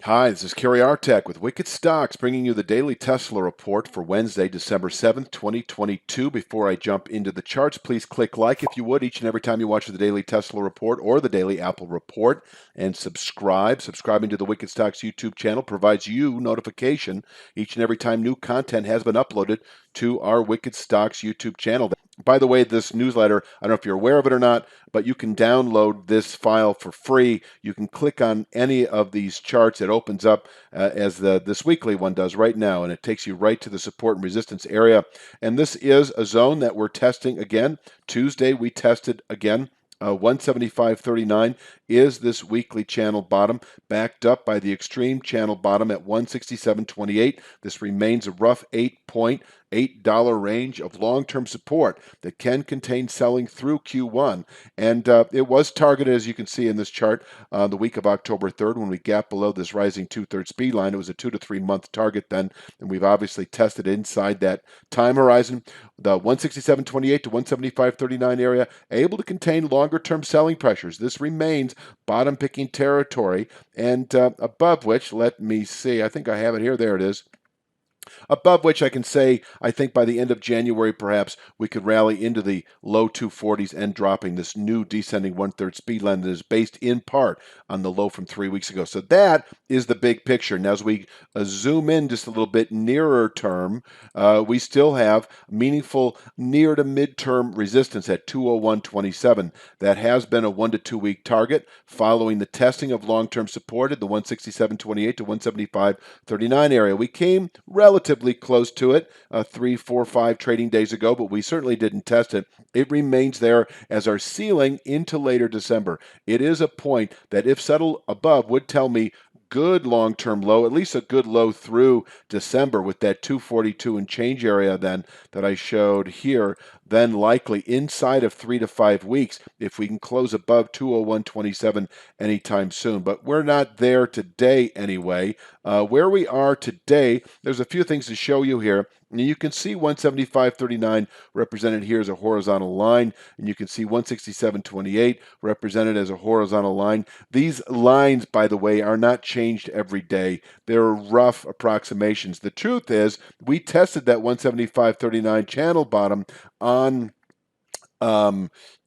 Hi, this is Kerry Artek with Wicked Stocks, bringing you the daily Tesla report for Wednesday, December 7th, 2022. Before I jump into the charts, please click like if you would each and every time you watch the daily Tesla report or the daily Apple report, and subscribe. Subscribing to the Wicked Stocks YouTube channel provides you notification each and every time new content has been uploaded to our Wicked Stocks YouTube channel. By the way, this newsletter, I don't know if you're aware of it or not, but you can download this file for free. You can click on any of these charts. It opens up as this weekly one does right now, and it takes you right to the support and resistance area. And this is a zone that we're testing again. Tuesday, we tested again. 175.39 is this weekly channel bottom, backed up by the extreme channel bottom at 167.28. This remains a rough $8.8 range of long-term support that can contain selling through Q1. And it was targeted, as you can see in this chart, the week of October 3rd when we gapped below this rising 2/3 speed line. It was a 2 to 3 month target then, and we've obviously tested inside that time horizon. The 167.28 to 175.39 area able to contain longer term selling pressures. This remains bottom picking territory, and above which, let me see, I think I have it here. There it is. Above which I can say, I think by the end of January, perhaps we could rally into the low 240s and dropping this new descending 1/3 speed line that is based in part on the low from 3 weeks ago. So that is the big picture. Now, as we zoom in just a little bit nearer term, we still have meaningful near to midterm resistance at 201.27. That has been a 1 to 2 week target following the testing of long-term support at the 167.28 to 175.39 area. We came relatively close to it 3, 4, 5 trading days ago, but we certainly didn't test it. It remains there as our ceiling into later December. It is a point that, if settled above, would tell me good long-term low, at least a good low through December with that 242 and change area then that I showed here, then likely inside of 3 to 5 weeks if we can close above 201.27 anytime soon. But we're not there today anyway. Where we are today, there's a few things to show you here. And you can see 175.39 represented here as a horizontal line, and you can see 167.28 represented as a horizontal line. These lines, by the way, are not changed every day. They're rough approximations. The truth is, we tested that 175.39 channel bottom on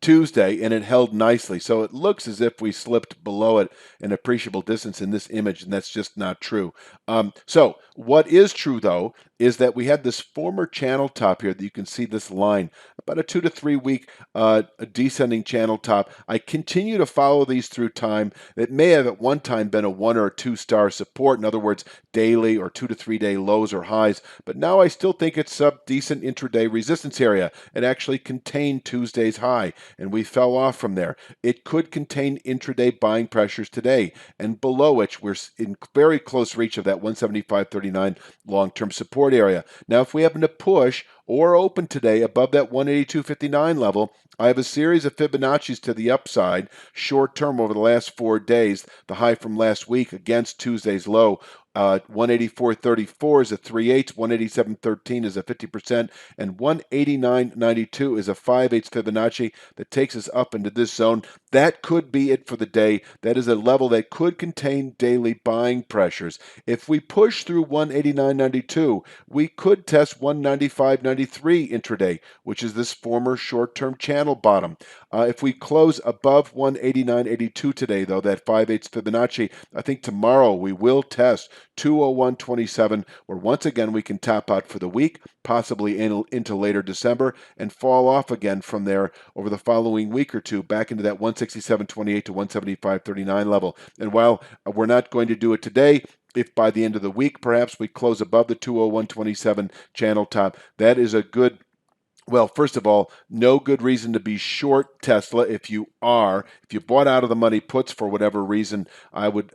Tuesday, and it held nicely. So it looks as if we slipped below it an appreciable distance in this image, and that's just not true. So what is true, though, is that we had this former channel top here that you can see this line, about a 2 to 3 week descending channel top. I continue to follow these through time. It may have at one time been a 1 or 2 star support, in other words, daily or 2 to 3 day lows or highs, but now I still think it's a decent intraday resistance area. It actually contained Tuesday's high, and we fell off from there. It could contain intraday buying pressures today, and below which we're in very close reach of that 175.39 long-term support area. Now, if we happen to push or open today above that 182.59 level, I have a series of Fibonacci's to the upside, short term over the last 4 days, the high from last week against Tuesday's low. 184.34 is a 3/8, 187.13 is a 50%, and 189.92 is a 5/8 Fibonacci that takes us up into this zone. That could be it for the day. That is a level that could contain daily buying pressures. If we push through 189.92, we could test 195.93 intraday, which is this former short-term channel bottom. If we close above 189.82 today, though, that 5/8 Fibonacci, I think tomorrow we will test 201.27, where once again we can top out for the week, possibly into later December, and fall off again from there over the following week or two, back into that 167.28 to 175.39 level. And while we're not going to do it today, if by the end of the week perhaps we close above the 201.27 channel top, that is a good. Well, first of all, no good reason to be short Tesla. If you bought out of the money puts for whatever reason, I would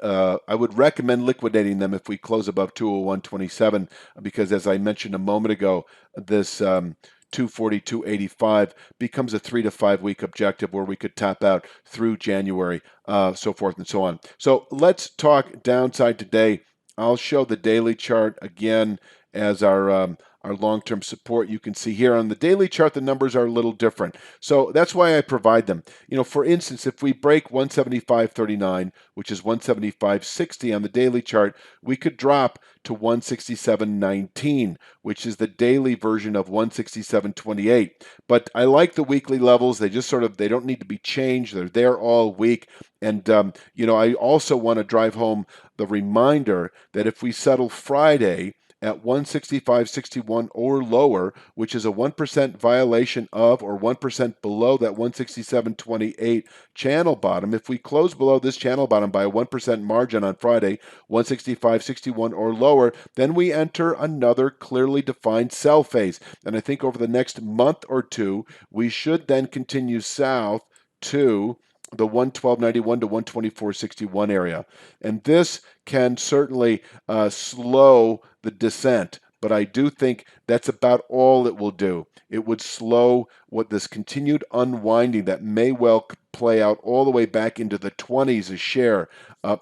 recommend liquidating them if we close above 201.27, because as I mentioned a moment ago, this 242.85 becomes a 3 to 5 week objective where we could top out through January, so forth and so on. So let's talk downside today. I'll show the daily chart again as our our long-term support. You can see here on the daily chart, the numbers are a little different. So that's why I provide them. For instance, if we break 175.39, which is 175.60 on the daily chart, we could drop to 167.19, which is the daily version of 167.28. But I like the weekly levels. They just they don't need to be changed. They're there all week. And, I also want to drive home the reminder that if we settle Friday at 165.61 or lower, which is a 1% violation of or 1% below that 167.28 channel bottom. If we close below this channel bottom by a 1% margin on Friday, 165.61 or lower, then we enter another clearly defined sell phase. And I think over the next month or two, we should then continue south to the 112.91 to 124.61 area. And this can certainly slow the descent, but I do think that's about all it will do. It would slow what this continued unwinding that may well play out all the way back into the 20s a share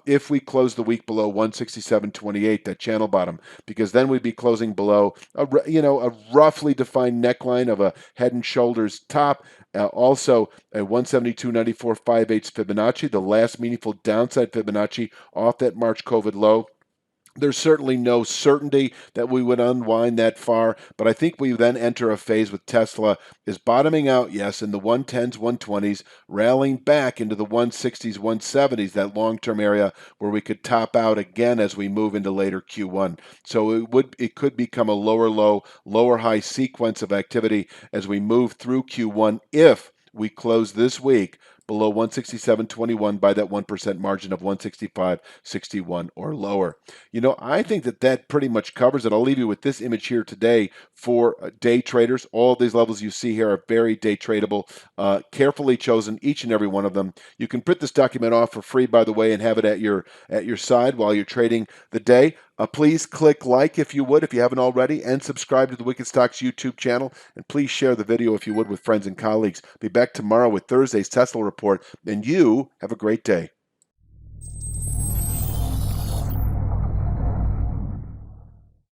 if we close the week below 167.28, that channel bottom, because then we'd be closing below a roughly defined neckline of a head and shoulders top. Also, a 172.94.58 Fibonacci, the last meaningful downside Fibonacci off that March COVID low. There's certainly no certainty that we would unwind that far, but I think we then enter a phase with Tesla is bottoming out, yes, in the 110s, 120s, rallying back into the 160s, 170s, that long-term area where we could top out again as we move into later Q1. So it could become a lower low, lower high sequence of activity as we move through Q1 if we close this week below 167.21 by that 1% margin of 165.61 or lower. I think that pretty much covers it. I'll leave you with this image here today for day traders. All of these levels you see here are very day tradable, carefully chosen, each and every one of them. You can print this document off for free, by the way, and have it at your side while you're trading the day. Please click like if you would, if you haven't already, and subscribe to the Wicked Stocks YouTube channel. And please share the video if you would with friends and colleagues. Be back tomorrow with Thursday's Tesla report, and you have a great day.